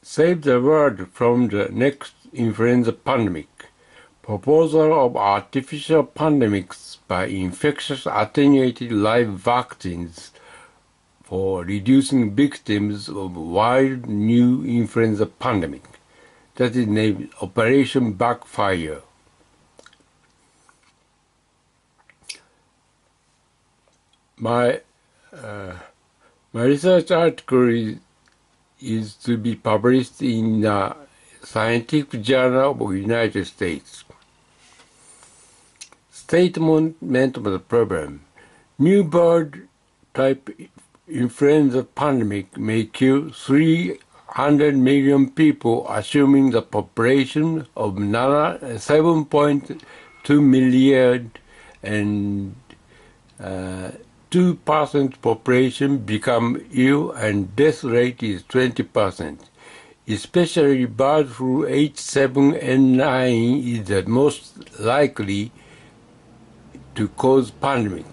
save the world from the next influenza pandemic. Proposal of artificial pandemics by infectious attenuated live vaccines for reducing victims of wild new influenza pandemic. That is named Operation Backfire. My research article is to be published in the Scientific Journal of the United States. Statement of the problem. New bird type influenza pandemic may kill 300 million people, assuming the population of 7.2 million and 2% population become ill and death rate is 20%. Especially bird flu H7N9 is the most likely to cause pandemic.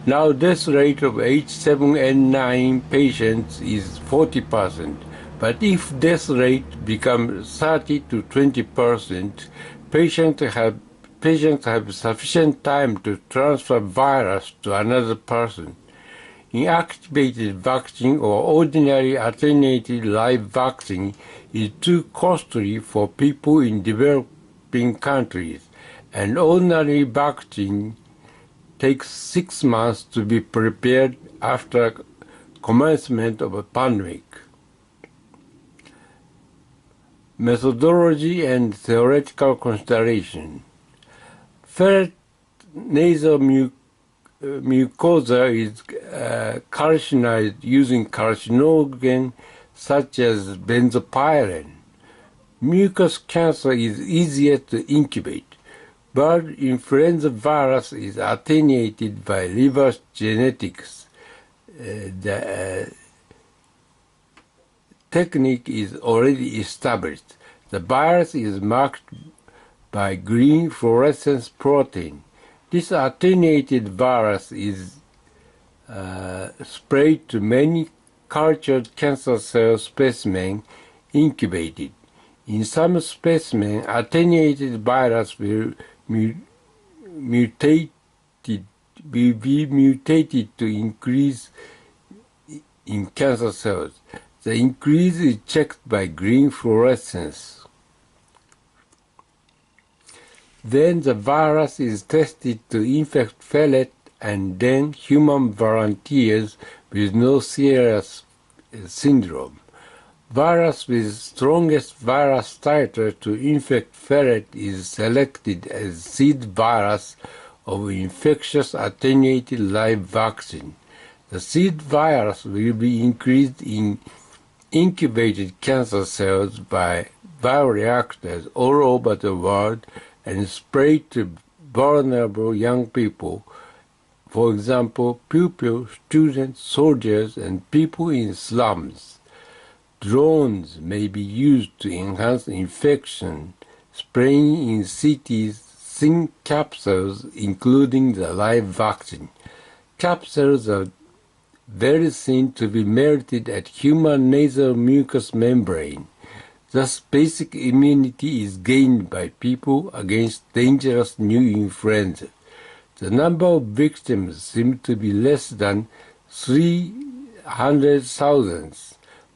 Now death rate of H7N9 patients is 40%, but if death rate becomes 30 to 20%, patients have sufficient time to transfer virus to another person. Inactivated vaccine or ordinary attenuated live vaccine is too costly for people in developing countries, and ordinary vaccine takes 6 months to be prepared after commencement of a pandemic. Methodology and theoretical consideration. Ferret nasal mucosa is carcinized using carcinogen such as benzopyrene. Mucus cancer is easier to incubate. Bird influenza virus is attenuated by reverse genetics. The technique is already established. The virus is marked by green fluorescence protein. This attenuated virus is sprayed to many cultured cancer cell specimens incubated. In some specimens, attenuated virus will be mutated to increase in cancer cells. The increase is checked by green fluorescence. Then the virus is tested to infect ferret and then human volunteers with no serious syndrome. Virus with strongest virus titer to infect ferret is selected as seed virus of infectious attenuated live vaccine. The seed virus will be increased in incubated cancer cells by bioreactors all over the world and sprayed to vulnerable young people, for example, pupils, students, soldiers, and people in slums. Drones may be used to enhance infection, spraying in cities thin capsules, including the live vaccine. Capsules are very thin to be melted at human nasal mucous membrane. Thus, basic immunity is gained by people against dangerous new influenza. The number of victims seems to be less than 300,000.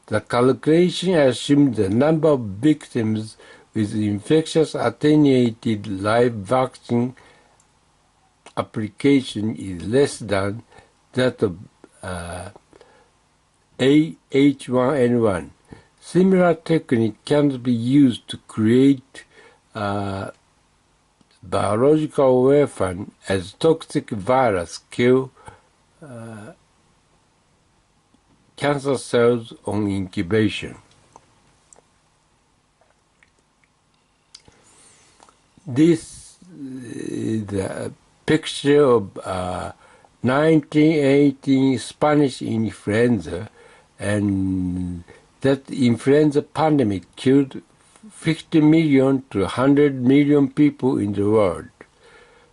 The calculation assumes the number of victims with infectious attenuated live vaccine application is less than that of H1N1. Similar technique can be used to create biological weapon as toxic virus kill cancer cells on incubation. This is the picture of 1918 Spanish influenza, and that influenza pandemic killed 50 million to 100 million people in the world.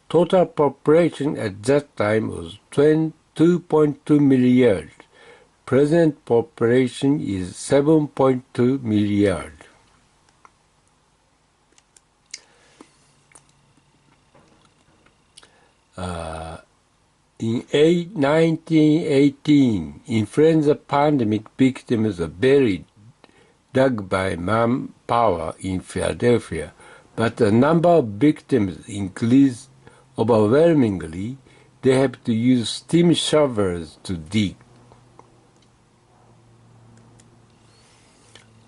Total population at that time was 2.2 million. Present population is 7.2 million. In 1918, influenza pandemic victims are buried, dug by manpower in Philadelphia, but the number of victims increased overwhelmingly. They have to use steam shovels to dig.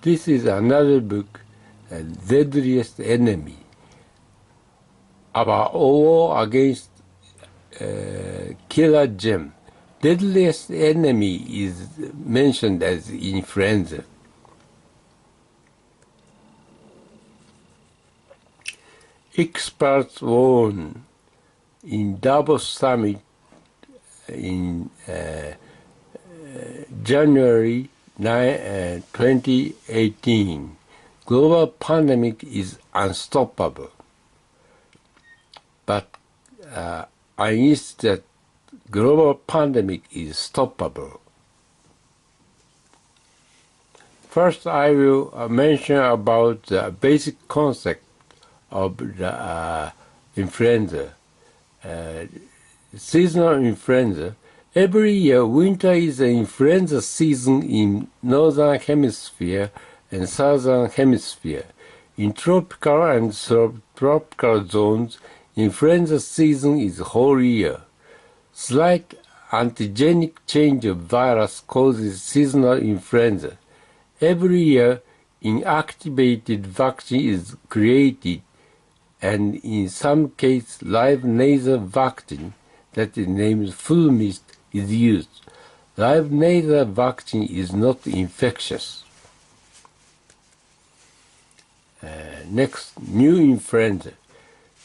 This is another book, Deadliest Enemy, about war against killer gem. Deadliest enemy is mentioned as influenza. Experts warn in Davos summit in January 2018, global pandemic is unstoppable. But I insist that global pandemic is stoppable. First, I will mention about the basic concept of the influenza. Seasonal influenza. Every year, winter is the influenza season in northern hemisphere and southern hemisphere. In tropical and subtropical zones, influenza season is whole year. Slight antigenic change of virus causes seasonal influenza. Every year, inactivated vaccine is created, and in some cases, live nasal vaccine that is named flu mist is used. Live nasal vaccine is not infectious. Next, new influenza.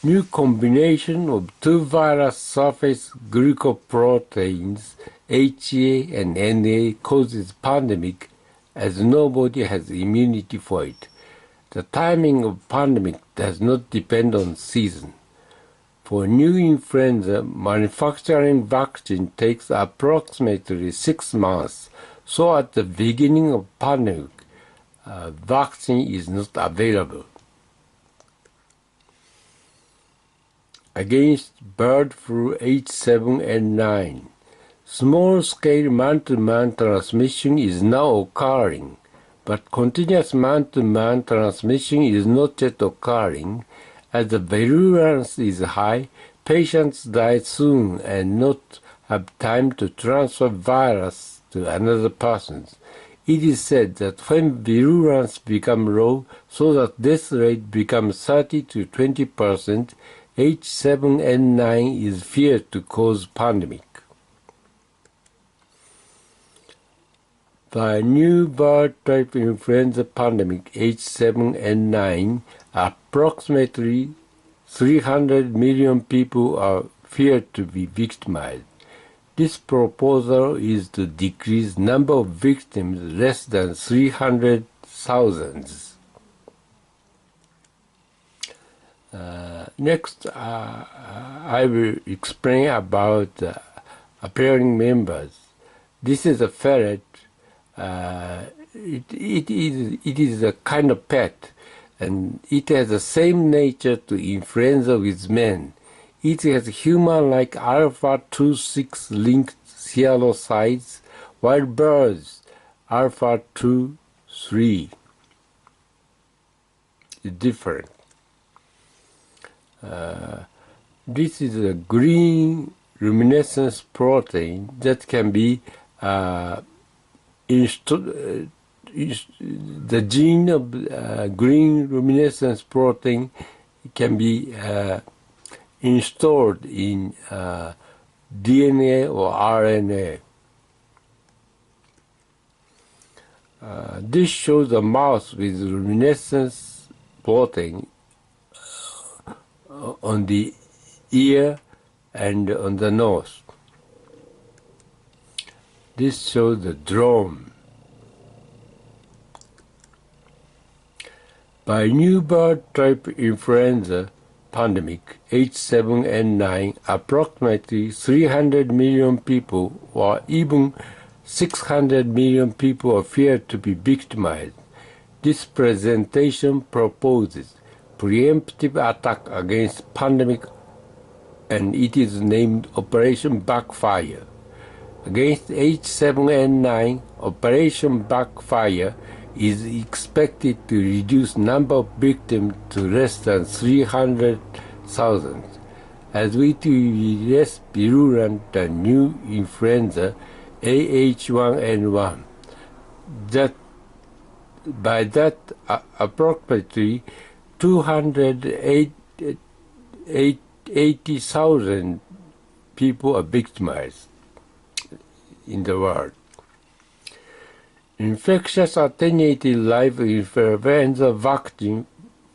New combination of two virus surface glycoproteins, HA and NA, causes pandemic as nobody has immunity for it. The timing of pandemic does not depend on season. For new influenza, manufacturing vaccine takes approximately 6 months, so at the beginning of pandemic, vaccine is not available. Against bird flu H7N9, small-scale man-to-man transmission is now occurring, but continuous man-to-man transmission is not yet occurring. As the virulence is high, patients die soon and not have time to transfer virus to another person. It is said that when virulence becomes low, so that death rate becomes 30 to 20%, H7N9 is feared to cause pandemic. The new bird type influenza pandemic H7N9, approximately 300 million people are feared to be victimized. This proposal is to decrease number of victims less than 300,000. Next, I will explain about the appearing members. This is a ferret. It is a kind of pet, and it has the same nature to influenza with men. It has human-like alpha-2,6 linked serocytes, while birds alpha-2,3 is different. This is a green luminescence protein that can be the gene of green luminescence protein can be installed in DNA or RNA. This shows a mouse with luminescence protein on the ear and on the nose. This shows the drone. By new bird type influenza pandemic H7N9, approximately 300 million people, or even 600 million people appear to be victimized. This presentation proposes preemptive attack against pandemic, and it is named Operation Backfire. Against H7N9, Operation Backfire is expected to reduce number of victims to less than 300,000, as it will be less virulent than new influenza AH1N1. By that, approximately 280,000 people are victimized in the world. Infectious attenuated live influenza vaccine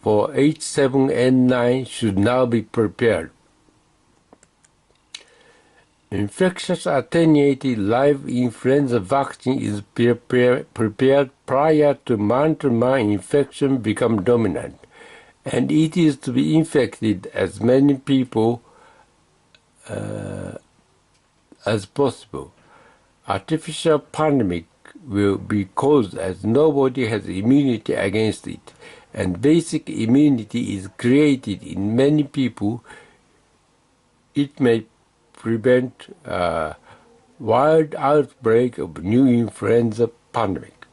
for H7N9 should now be prepared. Infectious attenuated live influenza vaccine is prepared prior to man-to-man infection become dominant, and it is to be infected as many people as possible. Artificial pandemic will be caused as nobody has immunity against it, and basic immunity is created in many people. It may prevent a wild outbreak of new influenza pandemic.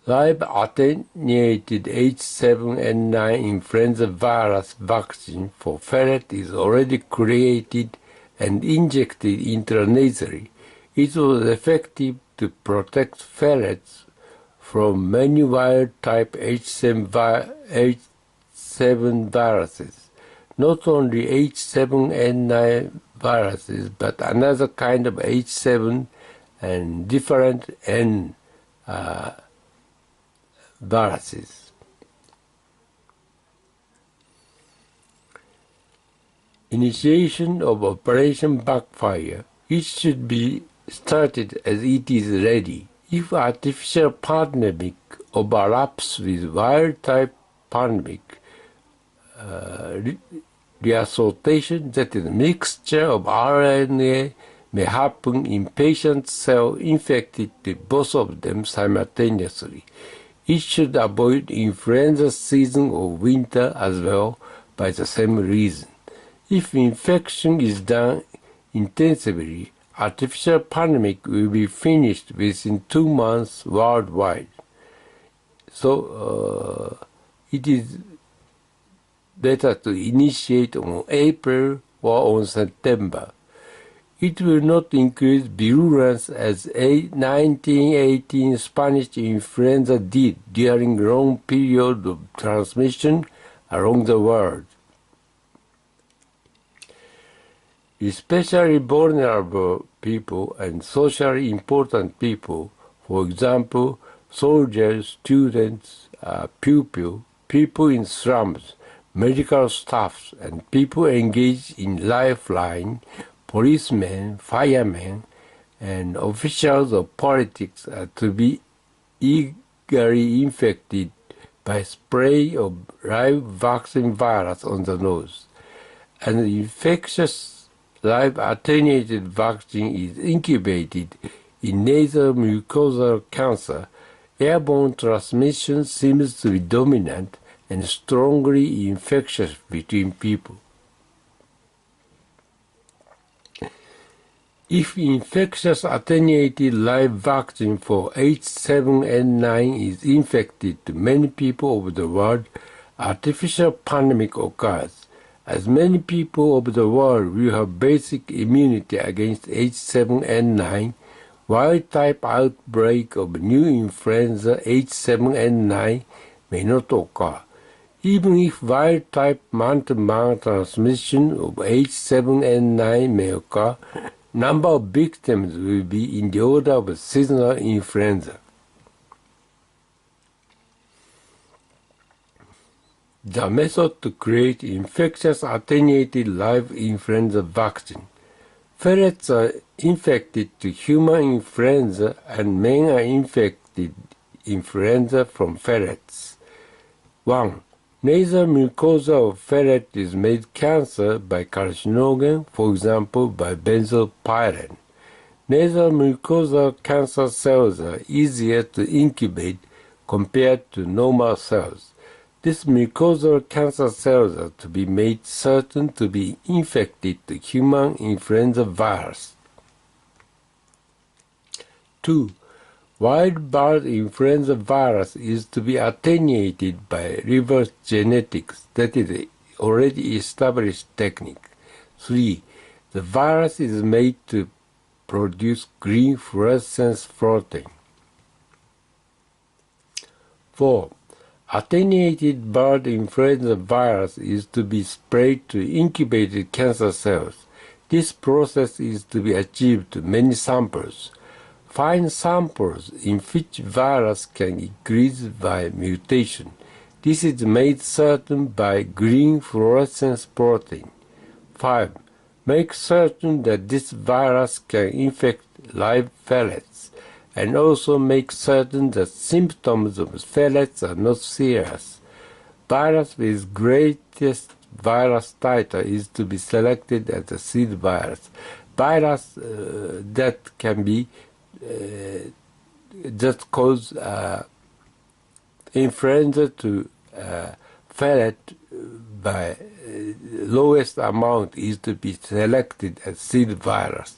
Live attenuated H7N9 influenza virus vaccine for ferret is already created and injected intranasally. It was effective to protect ferrets from many wild-type H7 viruses. Not only H7N9 viruses, but another kind of H7 and different N viruses. Initiation of Operation Backfire. It should be started as it is ready. If artificial pandemic overlaps with wild-type pandemic, reassortation, that is, mixture of RNA, may happen in patient cells infected with both of them simultaneously. It should avoid influenza season or winter as well by the same reason. If infection is done intensively, artificial pandemic will be finished within 2 months worldwide. So it is better to initiate on April or on September. It will not increase virulence as 1918 Spanish influenza did during long period of transmission around the world. Especially vulnerable people and socially important people, for example, soldiers, students, pupils, people in slums, medical staffs, and people engaged in lifeline, policemen, firemen, and officials of politics are to be eagerly infected by spray of live vaccine virus on the nose. An infectious live attenuated vaccine is incubated in nasal mucosal cancer. Airborne transmission seems to be dominant and strongly infectious between people. If infectious attenuated live vaccine for H7N9 is infected to many people of the world, artificial pandemic occurs, as many people of the world will have basic immunity against H7N9. Wild-type outbreak of new influenza H7N9 may not occur. Even if wild-type man-to-man transmission of H7N9 may occur, number of victims will be in the order of seasonal influenza. The method to create infectious attenuated live influenza vaccine. Ferrets are infected to human influenza and men are infected influenza from ferrets. 1. Nasal mucosa of ferret is made cancer by carcinogen, for example by benzopyrene. Nasal mucosa cancer cells are easier to incubate compared to normal cells. These mucosal cancer cells are to be made certain to be infected with human influenza virus. 2. Wild bird influenza virus is to be attenuated by reverse genetics, that is already established technique. 3. The virus is made to produce green fluorescence protein. 4. Attenuated bird influenza virus is to be sprayed to incubated cancer cells. This process is to be achieved to many samples. Fine samples in which virus can increase by mutation. This is made certain by green fluorescence protein. 5. Make certain that this virus can infect live ferrets, and also make certain that symptoms of ferrets are not serious. Virus with greatest virus titer is to be selected as a seed virus. Virus that can be that cause influenza to ferret by lowest amount is to be selected as seed virus.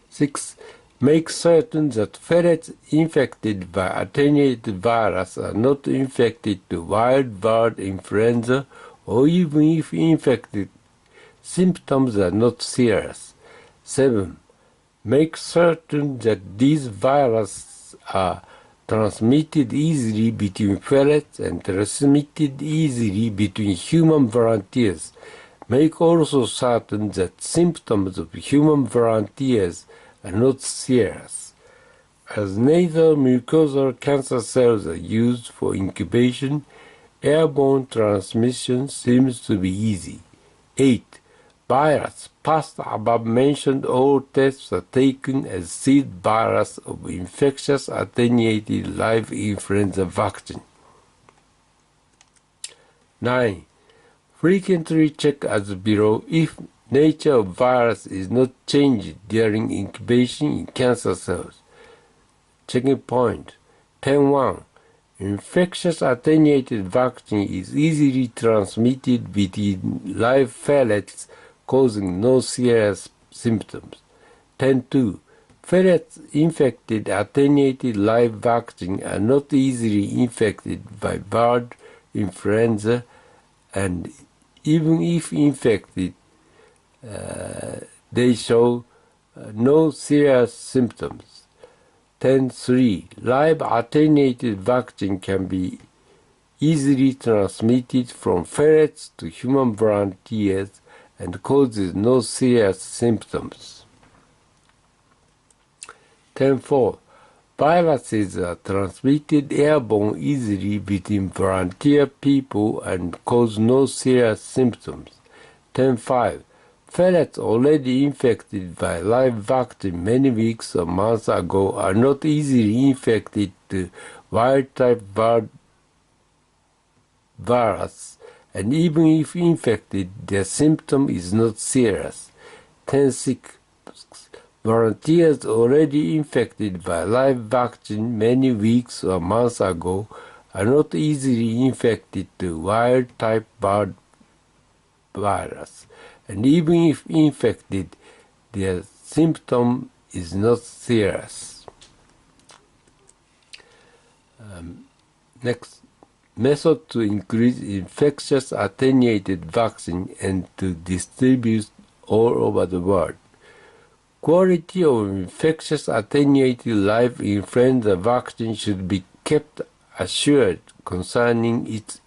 6. Make certain that ferrets infected by attenuated virus are not infected to wild bird influenza, or even if infected, symptoms are not serious. 7. Make certain that these viruses are transmitted easily between ferrets and transmitted easily between human volunteers. Make also certain that symptoms of human volunteers are not serious. As nasal mucosal cancer cells are used for incubation, airborne transmission seems to be easy. 8. Virus past above mentioned all tests are taken as seed virus of infectious attenuated live influenza vaccine. 9. Frequently check as below if nature of virus is not changed during incubation in cancer cells. Checking point. 10.1. Infectious attenuated vaccine is easily transmitted between live ferrets, causing no serious symptoms. 10.2. Ferrets infected attenuated live vaccine are not easily infected by bird influenza, and even if infected, they show no serious symptoms. 10.3. Live attenuated vaccine can be easily transmitted from ferrets to human volunteers and causes no serious symptoms. 10.4. Viruses are transmitted airborne easily between volunteer people and cause no serious symptoms. 10.5. Ferrets already infected by live vaccine many weeks or months ago are not easily infected to wild-type bird virus, and even if infected, their symptom is not serious. 10.6. Volunteers already infected by live vaccine many weeks or months ago are not easily infected to wild-type bird virus, and even if infected, their symptom is not serious. Next, method to increase infectious attenuated vaccine and to distribute all over the world. Quality of infectious attenuated live influenza vaccine should be kept assured concerning its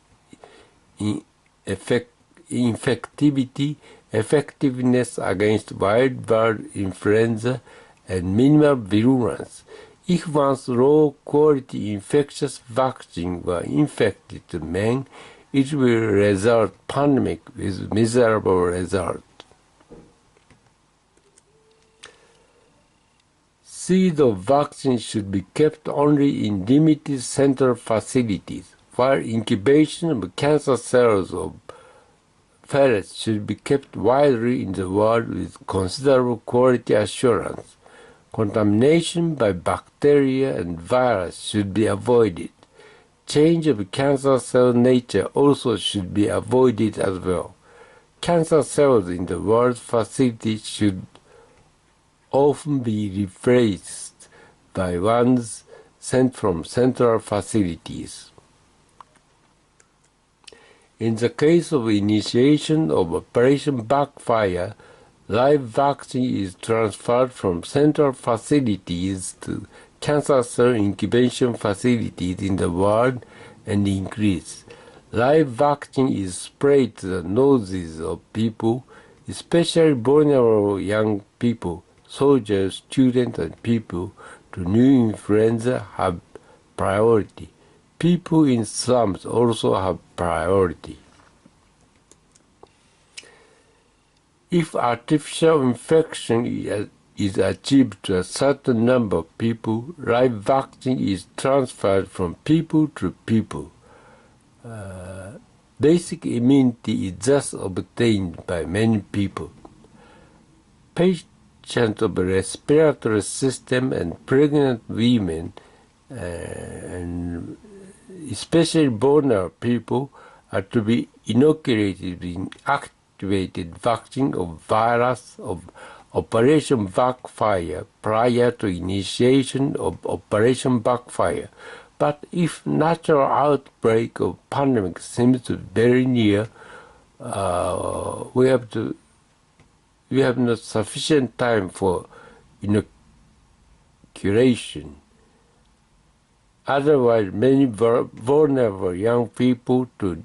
effectiveness against wild bird influenza, and minimal virulence. If one's low-quality infectious vaccine were infected to men, it will result pandemic with miserable result. Seeds of vaccine should be kept only in limited central facilities. while incubation of cancer cells of ferrets should be kept widely in the world with considerable quality assurance, contamination by bacteria and virus should be avoided. Change of cancer cell nature also should be avoided as well. Cancer cells in the world facility should often be replaced by ones sent from central facilities. In the case of initiation of Operation Backfire, live vaccine is transferred from central facilities to cancer cell incubation facilities in the world and increased. Live vaccine is sprayed to the noses of people, especially vulnerable young people, soldiers, students, and people to new influenza have priority. People in slums also have priority. If artificial infection is achieved to a certain number of people, live vaccine is transferred from people to people. Basic immunity is thus obtained by many people. Patients of the respiratory system and pregnant women and especially vulnerable people are to be inoculated with activated vaccine of virus of Operation Backfire prior to initiation of Operation Backfire. But if natural outbreak of pandemic seems to be very near, we have not sufficient time for inoculation. Otherwise, many vulnerable young people to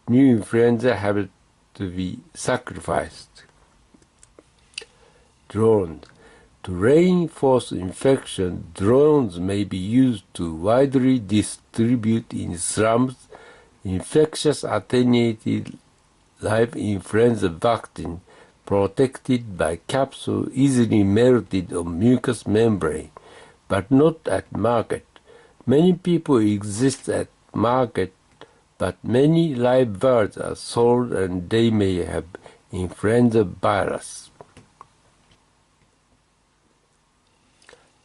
new influenza have to be sacrificed. Drones. To reinforce infection, drones may be used to widely distribute in slums infectious attenuated live influenza vaccine protected by capsule easily melted on mucous membrane, but not at market. Many people exist at market, but many live birds are sold and they may have influenza virus.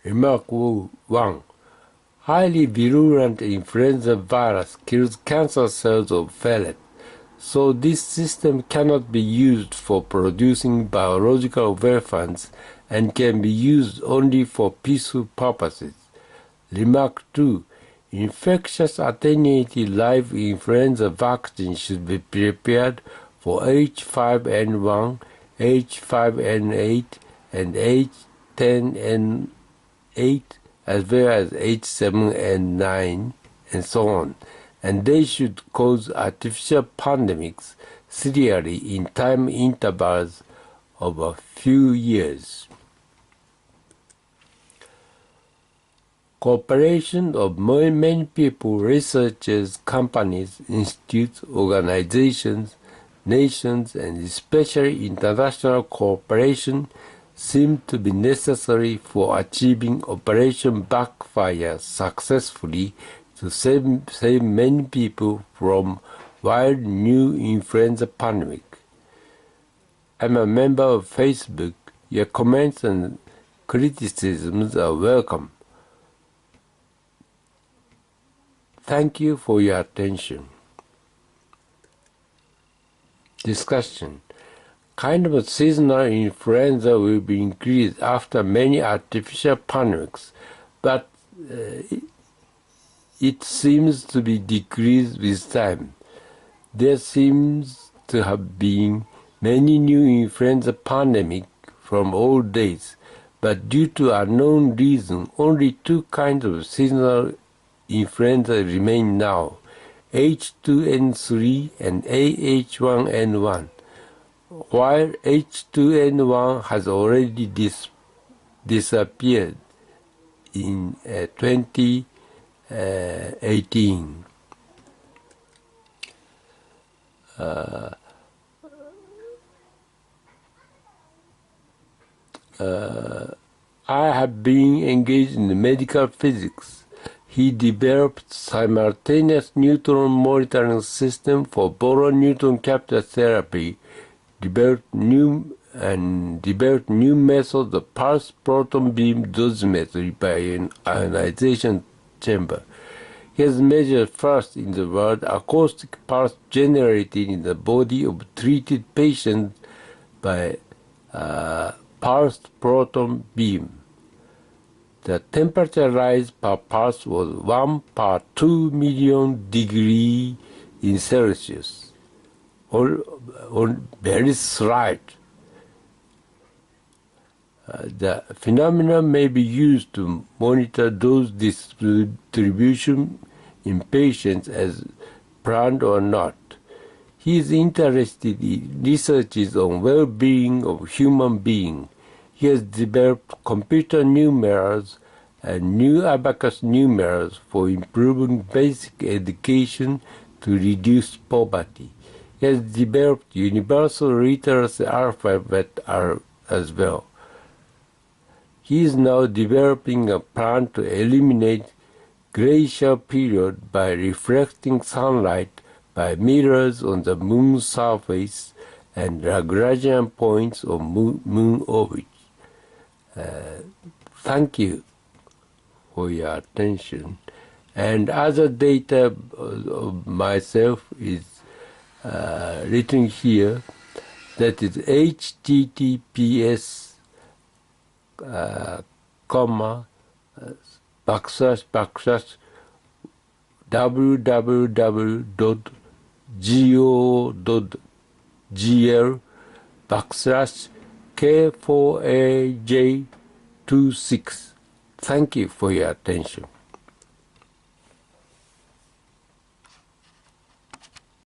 Remark 1. Highly virulent influenza virus kills cancer cells of ferret, so this system cannot be used for producing biological weapons and can be used only for peaceful purposes. Remark 2. Infectious attenuated live influenza vaccine should be prepared for H5N1, H5N8, and H10N8, as well as H7N9, and so on, and they should cause artificial pandemics serially in time intervals of a few years. Cooperation of many people, researchers, companies, institutes, organizations, nations, and especially international cooperation seem to be necessary for achieving Operation Backfire successfully to save many people from wild new influenza pandemic. I'm a member of Facebook. Your comments and criticisms are welcome. Thank you for your attention. Discussion. Kind of seasonal influenza will be increased after many artificial pandemics, but it seems to be decreased with time. There seems to have been many new influenza pandemics from old days, but due to unknown reason, only two kinds of seasonal influenza remain now, H2N3 and AH1N1, while H2N1 has already disappeared in 2018. I have been engaged in medical physics. He developed simultaneous neutron monitoring system for boron neutron capture therapy, developed new methods of pulse proton beam dosimetry by an ionization chamber. He has measured first in the world acoustic pulse generated in the body of treated patients by pulsed proton beam. The temperature rise per pulse was 1 per 2 million degrees in Celsius, or very slight. The phenomenon may be used to monitor dose distribution in patients as planned or not. He is interested in researches on well-being of human beings. He has developed computer numerals and new abacus numerals for improving basic education to reduce poverty. He has developed universal literacy alphabet as well. He is now developing a plan to eliminate glacial period by reflecting sunlight by mirrors on the moon's surface and Lagrangian points on moon orbit. Thank you for your attention. And other data of myself is written here. That is https www.go.gl/K4AJ26. Thank you for your attention.